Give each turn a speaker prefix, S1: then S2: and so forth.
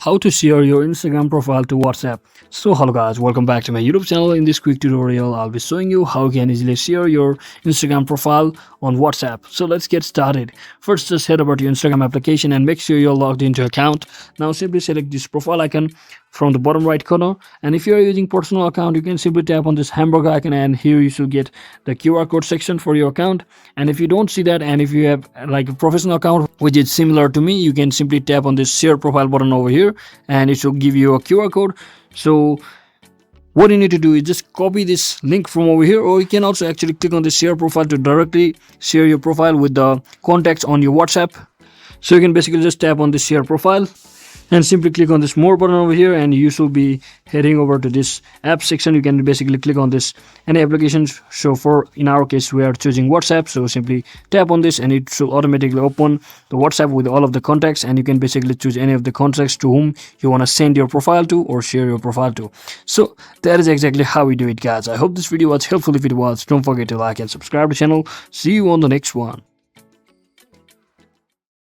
S1: How to share your Instagram profile to WhatsApp. So hello guys, welcome back to my YouTube channel. In this quick tutorial I'll be showing you how you can easily share your Instagram profile on WhatsApp. So let's get started. First, just head over to your Instagram application and make sure you're logged into your account. Now simply select this profile icon from the bottom right corner, and if you are using personal account, you can simply tap on this hamburger icon, and here you should get the QR code section for your account. And if you don't see that, and if you have like a professional account which is similar to me, you can simply tap on this share profile button over here, and it should give you a QR code. So what you need to do is just copy this link from over here, or you can also actually click on the share profile to directly share your profile with the contacts on your WhatsApp. So you can basically just tap on the share profile and simply click on this more button over here, and you should be heading over to this app section. You can basically click on this any applications. So for in our case we are choosing WhatsApp, so simply tap on this and it should automatically open the WhatsApp with all of the contacts, and you can basically choose any of the contacts to whom you want to send your profile to or share your profile to. So that is exactly how we do it, guys. I hope this video was helpful. If it was, don't forget to like and subscribe to the channel. See you on the next one.